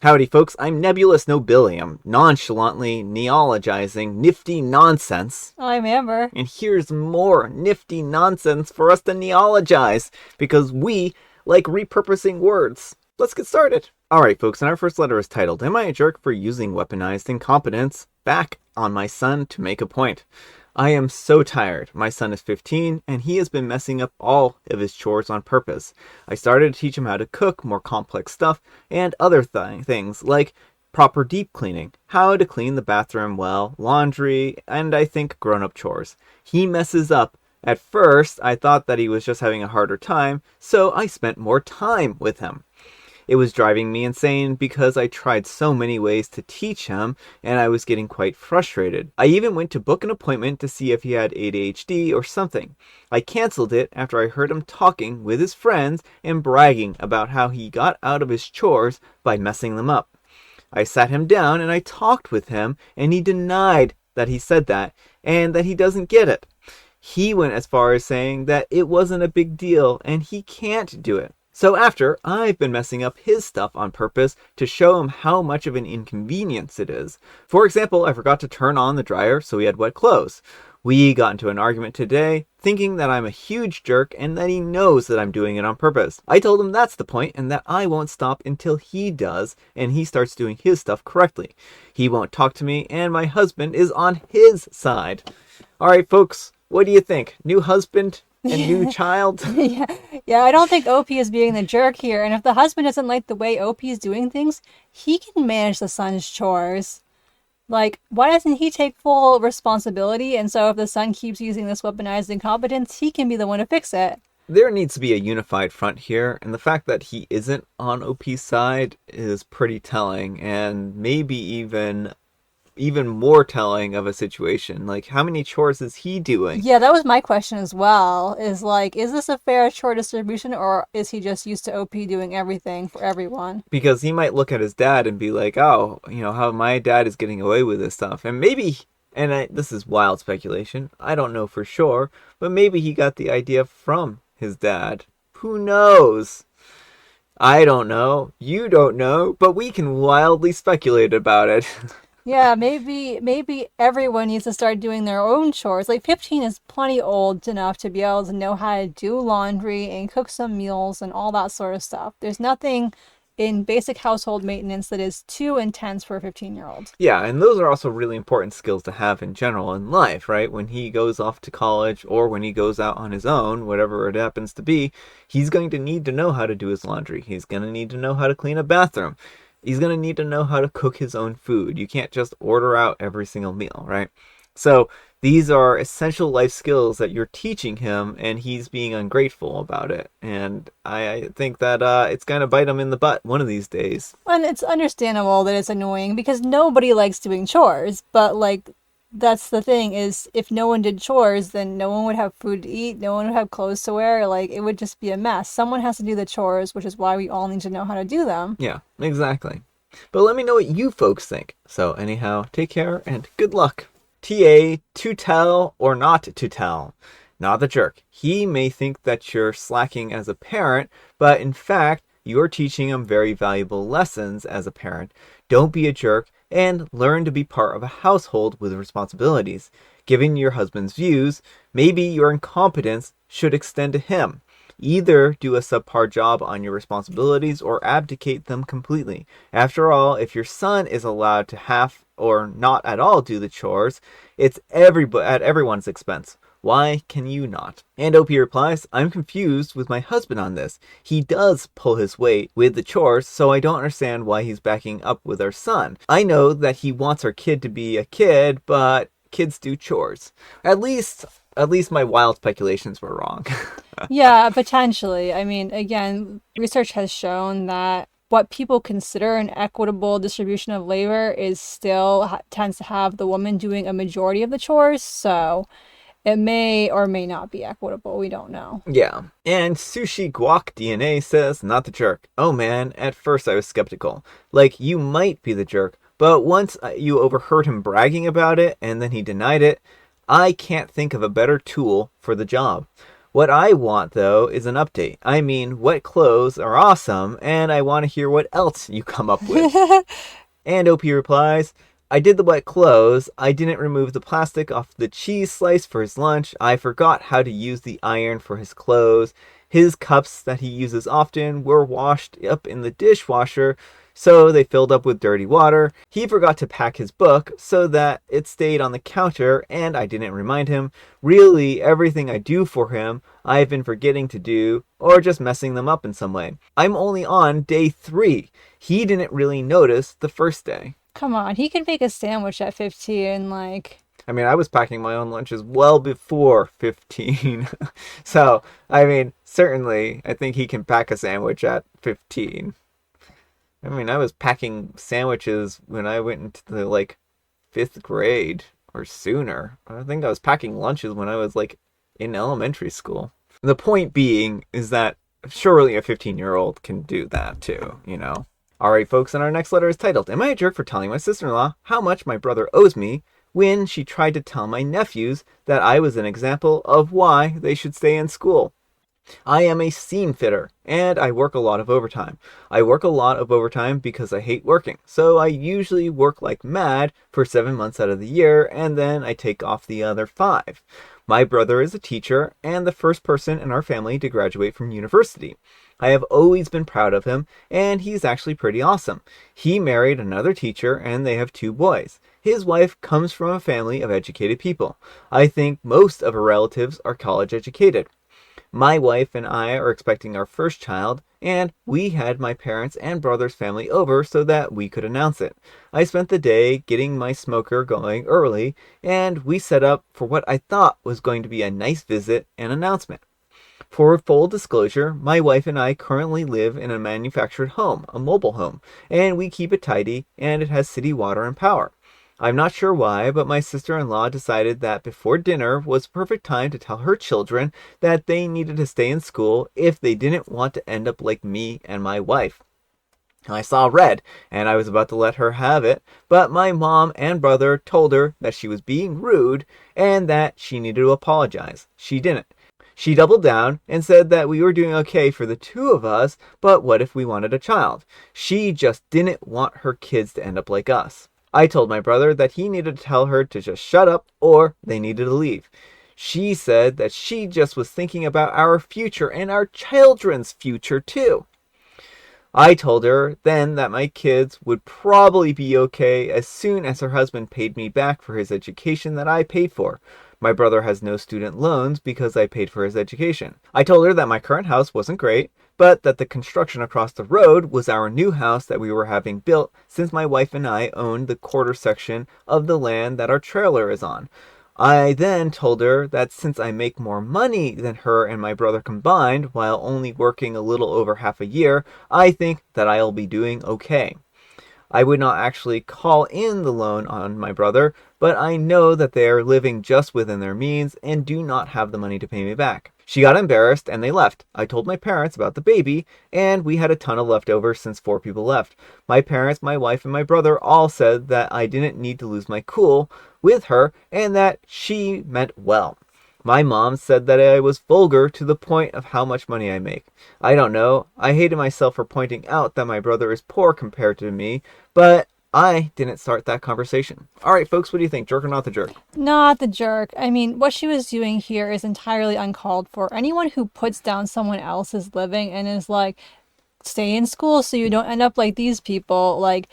Howdy folks, I'm Nebulous Nobilium, nonchalantly neologizing nifty nonsense. I'm Amber. And here's more nifty nonsense for us to neologize, because we like repurposing words. Let's get started. Alright folks, and our first letter is titled, Am I a Jerk for Using Weaponized Incompetence? Back on my son to make a point. I am so tired. My son is 15, and he has been messing up all of his chores on purpose. I started to teach him how to cook more complex stuff, and other things like proper deep cleaning, how to clean the bathroom well, laundry, and I think grown-up chores. He messes up. At first, I thought that he was just having a harder time, so I spent more time with him. It was driving me insane because I tried so many ways to teach him and I was getting quite frustrated. I even went to book an appointment to see if he had ADHD or something. I canceled it after I heard him talking with his friends and bragging about how he got out of his chores by messing them up. I sat him down and I talked with him and he denied that he said that and that he doesn't get it. He went as far as saying that it wasn't a big deal and he can't do it. So after, I've been messing up his stuff on purpose to show him how much of an inconvenience it is. For example, I forgot to turn on the dryer so he had wet clothes. We got into an argument today, thinking that I'm a huge jerk and that he knows that I'm doing it on purpose. I told him that's the point and that I won't stop until he does and he starts doing his stuff correctly. He won't talk to me and my husband is on his side. Alright folks, what do you think? New husband? And new child? Yeah, I don't think OP is being the jerk here. And if the husband doesn't like the way OP is doing things, he can manage the son's chores. Like, why doesn't he take full responsibility? And so if the son keeps using this weaponized incompetence, he can be the one to fix it. There needs to be a unified front here, and the fact that he isn't on OP's side is pretty telling, and maybe even more telling of a situation. Like, how many chores is he doing? Yeah, that was my question as well. Is this a fair chore distribution, or is he just used to OP doing everything for everyone? Because he might look at his dad and be like, oh, how my dad is getting away with this stuff. And maybe, this is wild speculation, I don't know for sure, but maybe he got the idea from his dad. Who knows? I don't know. You don't know, but we can wildly speculate about it. Yeah, maybe everyone needs to start doing their own chores. Like 15 is plenty old enough to be able to know how to do laundry and cook some meals and all that sort of stuff. There's nothing in basic household maintenance that is too intense for a 15-year-old. Yeah, and those are also really important skills to have in general in life, right? When he goes off to college or when he goes out on his own, whatever it happens to be, he's going to need to know how to do his laundry. He's going to need to know how to clean a bathroom. He's going to need to know how to cook his own food. You can't just order out every single meal, right? So these are essential life skills that you're teaching him, and he's being ungrateful about it. And I think that it's going to bite him in the butt one of these days. And it's understandable that it's annoying because nobody likes doing chores, but that's the thing is if no one did chores, then no one would have food to eat, no one would have clothes to wear, it would just be a mess. Someone has to do the chores, which is why we all need to know how to do them. Yeah, exactly. But let me know what you folks think. So anyhow, take care and good luck. TA, to tell or not to tell. Not the jerk. He may think that you're slacking as a parent, but in fact, you're teaching him very valuable lessons as a parent. Don't be a jerk and learn to be part of a household with responsibilities. Given your husband's views, maybe your incompetence should extend to him. Either do a subpar job on your responsibilities or abdicate them completely. After all, if your son is allowed to half or not at all do the chores, it's at everyone's expense. Why can you not? And OP replies, I'm confused with my husband on this. He does pull his weight with the chores, so I don't understand why he's backing up with our son. I know that he wants our kid to be a kid, but kids do chores. At least my wild speculations were wrong. Yeah, potentially. I mean, again, research has shown that what people consider an equitable distribution of labor is still tends to have the woman doing a majority of the chores, so it may or may not be equitable. We don't know. Yeah. And Sushi Guac DNA says, not the jerk. Oh man, at first I was skeptical. You might be the jerk, but once you overheard him bragging about it and then he denied it, I can't think of a better tool for the job. What I want, though, is an update. I mean, wet clothes are awesome, and I want to hear what else you come up with. And OP replies, I did the wet clothes. I didn't remove the plastic off the cheese slice for his lunch. I forgot how to use the iron for his clothes. His cups that he uses often were washed up in the dishwasher, so they filled up with dirty water. He forgot to pack his book so that it stayed on the counter, and I didn't remind him. Really, everything I do for him, I've been forgetting to do, or just messing them up in some way. I'm only on day 3. He didn't really notice the first day. Come on, he can make a sandwich at 15, like... I mean, I was packing my own lunches well before 15. So, I mean, certainly, I think he can pack a sandwich at 15. I mean, I was packing sandwiches when I went into the, 5th grade or sooner. I think I was packing lunches when I was, in elementary school. The point being is that surely a 15-year-old can do that too, you know? Alright, folks, and our next letter is titled, Am I a jerk for telling my sister-in-law how much my brother owes me when she tried to tell my nephews that I was an example of why they should stay in school? I am a seam fitter, and I work a lot of overtime. I work a lot of overtime because I hate working, so I usually work like mad for 7 months out of the year, and then I take off the other 5. My brother is a teacher, and the first person in our family to graduate from university. I have always been proud of him, and he's actually pretty awesome. He married another teacher, and they have 2 boys. His wife comes from a family of educated people. I think most of her relatives are college educated. My wife and I are expecting our first child, and we had my parents' and brother's family over so that we could announce it. I spent the day getting my smoker going early, and we set up for what I thought was going to be a nice visit and announcement. For full disclosure, my wife and I currently live in a manufactured home, a mobile home, and we keep it tidy, and it has city water and power. I'm not sure why, but my sister-in-law decided that before dinner was the perfect time to tell her children that they needed to stay in school if they didn't want to end up like me and my wife. I saw red, and I was about to let her have it, but my mom and brother told her that she was being rude and that she needed to apologize. She didn't. She doubled down and said that we were doing okay for the 2 of us, but what if we wanted a child? She just didn't want her kids to end up like us. I told my brother that he needed to tell her to just shut up or they needed to leave. She said that she just was thinking about our future and our children's future too. I told her then that my kids would probably be okay as soon as her husband paid me back for his education that I paid for. My brother has no student loans because I paid for his education. I told her that my current house wasn't great, but that the construction across the road was our new house that we were having built since my wife and I owned the quarter section of the land that our trailer is on. I then told her that since I make more money than her and my brother combined while only working a little over half a year, I think that I'll be doing okay. I would not actually call in the loan on my brother, but I know that they are living just within their means and do not have the money to pay me back. She got embarrassed and they left. I told my parents about the baby, and we had a ton of leftovers since 4 people left. My parents, my wife, and my brother all said that I didn't need to lose my cool with her and that she meant well. My mom said that I was vulgar to the point of how much money I make. I don't know. I hated myself for pointing out that my brother is poor compared to me, but I didn't start that conversation. All right, folks, what do you think? Jerk or not the jerk? Not the jerk. I mean, what she was doing here is entirely uncalled for. Anyone who puts down someone else's living and is like, stay in school so you don't end up like these people, like,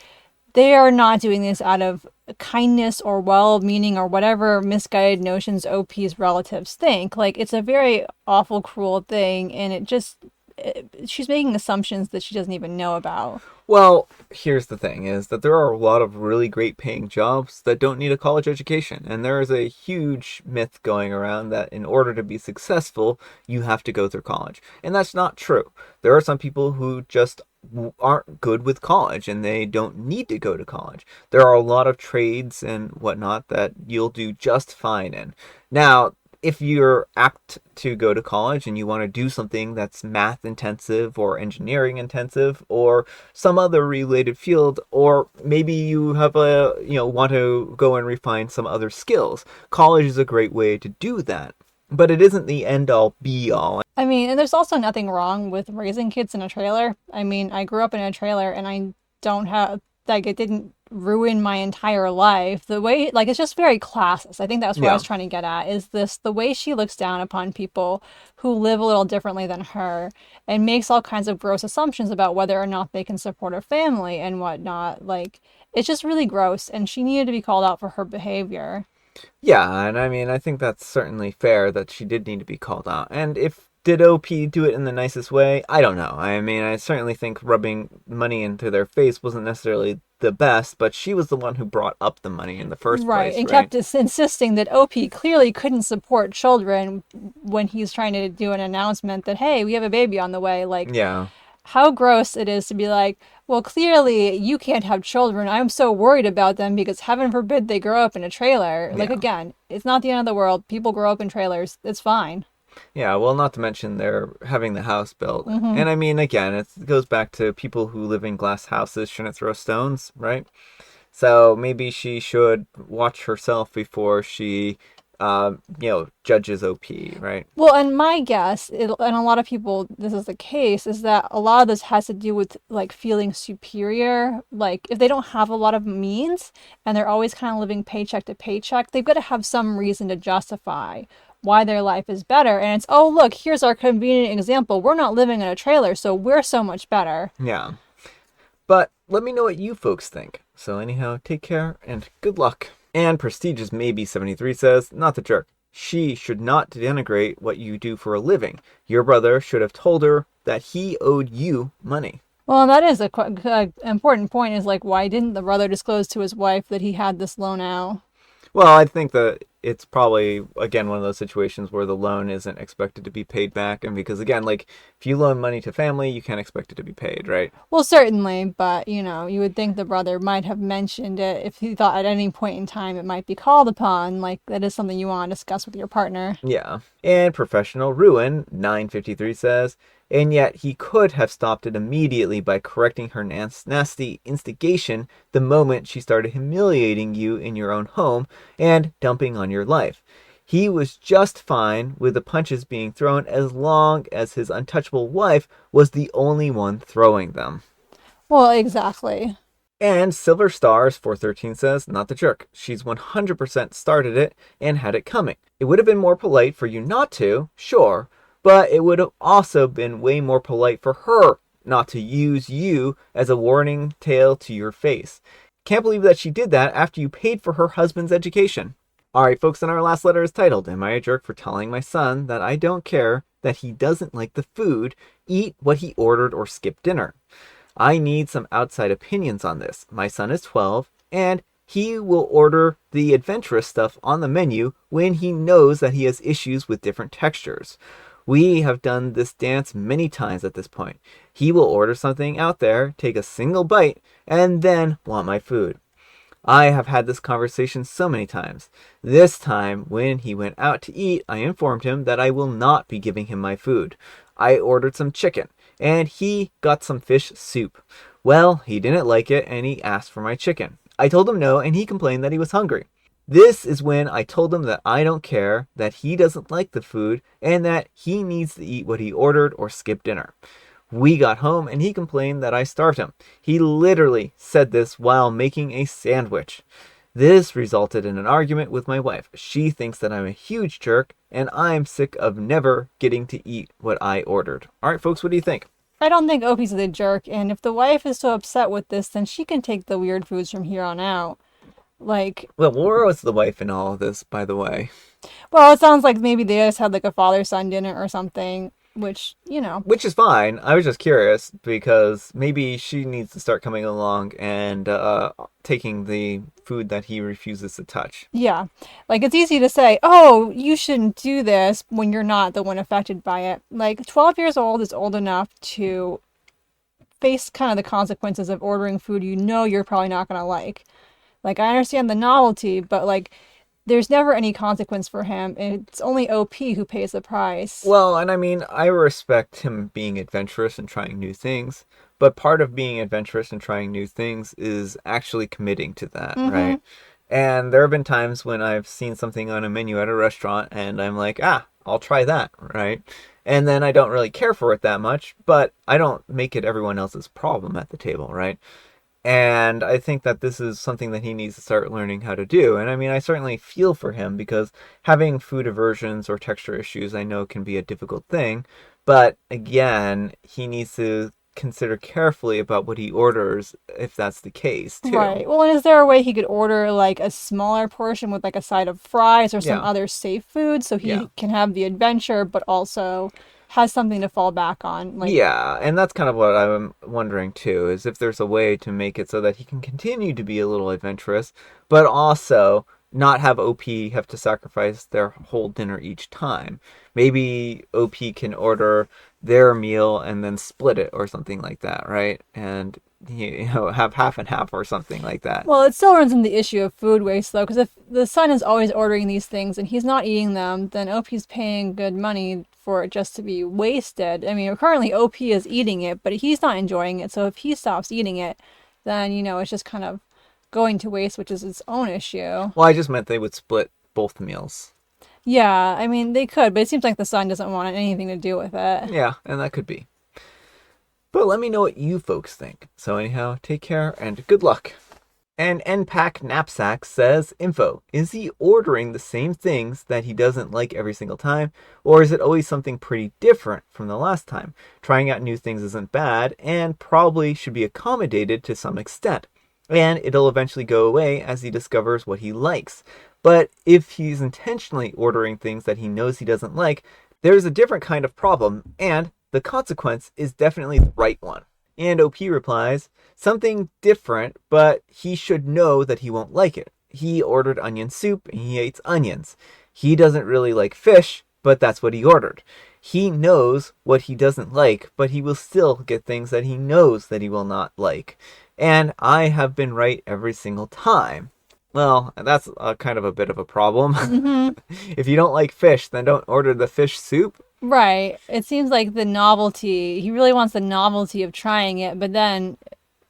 they are not doing this out of kindness or well-meaning or whatever misguided notions OP's relatives think. Like, it's a very awful, cruel thing, and she's making assumptions that she doesn't even know about. Well, here's the thing, is that there are a lot of really great paying jobs that don't need a college education. And there is a huge myth going around that in order to be successful, you have to go through college. And that's not true. There are some people who just aren't good with college and they don't need to go to college. There are a lot of trades and whatnot that you'll do just fine in. Now, if you're apt to go to college and you want to do something that's math intensive or engineering intensive or some other related field, or maybe you have want to go and refine some other skills, college is a great way to do that. but it isn't the end-all, be-all. I mean, and there's also nothing wrong with raising kids in a trailer. I mean, I grew up in a trailer and I don't have, like, it didn't ruin my entire life. The way, like, it's just very classist. I think that's what I Yeah. was trying to get at is this the way she looks down upon people who live a little differently than her and makes all kinds of gross assumptions about whether or not they can support a family and whatnot. Like, it's just really gross and she needed to be called out for her behavior. Yeah, and I mean, I think that's certainly fair that she did need to be called out. And if did OP do it in the nicest way? I don't know. I mean, I certainly think rubbing money into their face wasn't necessarily the best, but she was the one who brought up the money in the first Right, place, and right? kept insisting that OP clearly couldn't support children when he's trying to do an announcement that, hey, we have a baby on the way. Like, Yeah. how gross it is to be like, well, clearly you can't have children. I'm so worried about them because heaven forbid they grow up in a trailer. Like, Yeah. again, it's not the end of the world. People grow up in trailers. It's fine. Yeah, well, not to mention they're having the house built. Hmm. And I mean, again, it goes back to people who live in glass houses shouldn't throw stones, right? So maybe she should watch herself before she, judges OP, right? Well, and my guess, and a lot of people, this is the case, is that a lot of this has to do with like feeling superior. Like if they don't have a lot of means and they're always kind of living paycheck to paycheck, they've got to have some reason to justify why their life is better. And it's, oh, look, here's our convenient example. We're not living in a trailer, so we're so much better. Yeah. But let me know what you folks think. So anyhow, take care and good luck. And Prestigious Maybe 73 says, not the jerk. She should not denigrate what you do for a living. Your brother should have told her that he owed you money. Well, that is a important point is like, why didn't the brother disclose to his wife that he had this loan out? Well, I think that it's probably, again, one of those situations where the loan isn't expected to be paid back. And because, again, like, if you loan money to family, you can't expect it to be paid, right? Well, certainly, but you would think the brother might have mentioned it if he thought at any point in time it might be called upon. Like, that is something you want to discuss with your partner. Yeah. And Professional Ruin 953 says, and yet he could have stopped it immediately by correcting her nasty instigation the moment she started humiliating you in your own home and dumping on your life. He was just fine with the punches being thrown as long as his untouchable wife was the only one throwing them. Well, exactly. And Silver Stars 413 says, not the jerk. She's 100% started it and had it coming. It would have been more polite for you not to, sure, but it would have also been way more polite for her not to use you as a warning tale to your face. Can't believe that she did that after you paid for her husband's education. Alright, folks, and our last letter is titled, Am I a Jerk for Telling My Son That I Don't Care That He Doesn't Like the Food, Eat What He Ordered, or Skip Dinner? I need some outside opinions on this. My son is 12, and he will order the adventurous stuff on the menu when he knows that he has issues with different textures. We have done this dance many times at this point. He will order something out there, take a single bite, and then want my food. I have had this conversation so many times. This time, when he went out to eat, I informed him that I will not be giving him my food. I ordered some chicken, and he got some fish soup. Well, he didn't like it, and he asked for my chicken. I told him no, and he complained that he was hungry. This is when I told him that I don't care, that he doesn't like the food, and that he needs to eat what he ordered or skip dinner. We got home and he complained that I starved him. He literally said this while making a sandwich. This resulted in an argument with my wife. She thinks that I'm a huge jerk and I'm sick of never getting to eat what I ordered. All right, folks, what do you think? I don't think Opie's the jerk, and if the wife is so upset with this, then she can take the weird foods from here on out. Like, Well, where was the wife in all of this, by the way? well, it sounds like maybe they just had like a father-son dinner or something, which. Which is fine. I was just curious because maybe she needs to start coming along and taking the food that he refuses to touch. Yeah. Like it's easy to say, oh, you shouldn't do this when you're not the one affected by it. Like 12 years old is old enough to face kind of the consequences of ordering food you know you're probably not going to like. Like I understand the novelty, but like there's never any consequence for him. It's only OP who pays the price. Well, and I mean, I respect him being adventurous and trying new things, but part of being adventurous and trying new things is actually committing to that, Mm-hmm. right? And there have been times when I've seen something on a menu at a restaurant and I'm like, I'll try that, right? And then I don't really care for it that much, but I don't make it everyone else's problem at the table, right? And I think that this is something that he needs to start learning how to do. And I mean, I certainly feel for him because having food aversions or texture issues, I know can be a difficult thing. But again, he needs to consider carefully about what he orders if that's the case, too. Right. Well, and is there a way he could order like a smaller portion with like a side of fries or some Yeah. other safe food so Yeah. he can have the adventure but also has something to fall back on? Like, Yeah, and that's kind of what I'm wondering too, is if there's a way to make it so that he can continue to be a little adventurous, but also not have OP have to sacrifice their whole dinner each time. Maybe OP can order their meal and then split it or something like that, right? And have half and half or something like that. well, it still runs into the issue of food waste though, because if the son is always ordering these things and he's not eating them, then OP's paying good money for it just to be wasted. I mean, currently OP is eating it, but he's not enjoying it. So if he stops eating it, then it's just kind of going to waste, which is its own issue. Well, I just meant they would split both meals. Yeah, I mean, they could, but it seems like the son doesn't want anything to do with it. Yeah, and that could be. But let me know what you folks think. So anyhow, take care and good luck. And NPAC Knapsack says, info, is he ordering the same things that he doesn't like every single time? Or is it always something pretty different from the last time? Trying out new things isn't bad and probably should be accommodated to some extent. And it'll eventually go away as he discovers what he likes. But if he's intentionally ordering things that he knows he doesn't like, there's a different kind of problem, and the consequence is definitely the right one. And OP replies, something different, but he should know that he won't like it. He ordered onion soup and he hates onions. He doesn't really like fish, but that's what he ordered. He knows what he doesn't like, but he will still get things that he knows that he will not like. And I have been right every single time. Well, that's kind of a bit of a problem. If you don't like fish, then don't order the fish soup. Right. It seems like the novelty, he really wants the novelty of trying it, but then,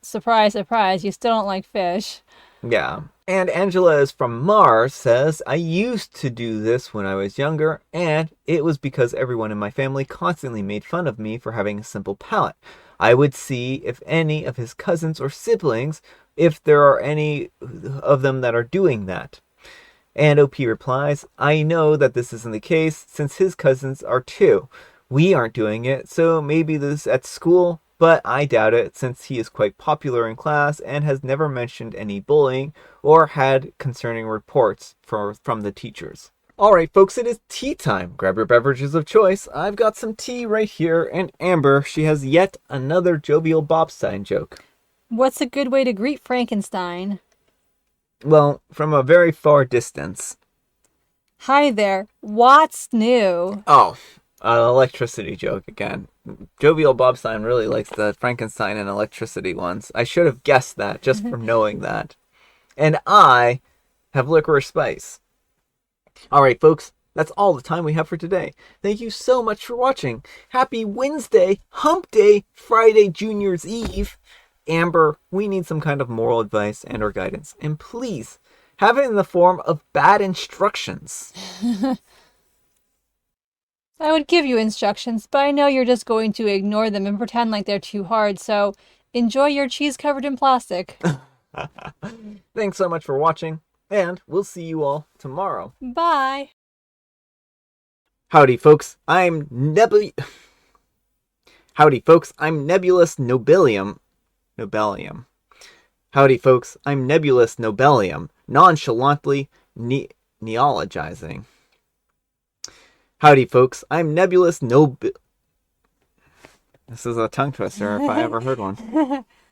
surprise, surprise, you still don't like fish. Yeah. And Angela is from Mars says, I used to do this when I was younger, and it was because everyone in my family constantly made fun of me for having a simple palate. I would see if any of his cousins or siblings, if there are any of them that are doing that. And OP replies, I know that this isn't the case since his cousins are too. We aren't doing it, so maybe this at school, but I doubt it since he is quite popular in class and has never mentioned any bullying or had concerning reports from the teachers. Alright folks, it is tea time. Grab your beverages of choice. I've got some tea right here, and Amber, she has yet another jovial Bobstein joke. What's a good way to greet Frankenstein? Well, from a very far distance. Hi there, what's new? Oh, an electricity joke again. Jovial Bobstein really likes the Frankenstein and electricity ones. I should have guessed that just from knowing that. And I have licorice spice. Alright, folks, that's all the time we have for today. Thank you so much for watching. Happy Wednesday, Hump Day, Friday, Junior's Eve. Amber, we need some kind of moral advice and or guidance. And please, have it in the form of bad instructions. I would give you instructions, but I know you're just going to ignore them and pretend like they're too hard, so enjoy your cheese covered in plastic. Thanks so much for watching, and we'll see you all tomorrow. Bye. Howdy, folks. Howdy, folks. I'm Nebulous Nobelium. Howdy, folks. I'm Nebulous Nobelium, nonchalantly neologizing. Howdy, folks. I'm Nebulous This is a tongue twister if I ever heard one.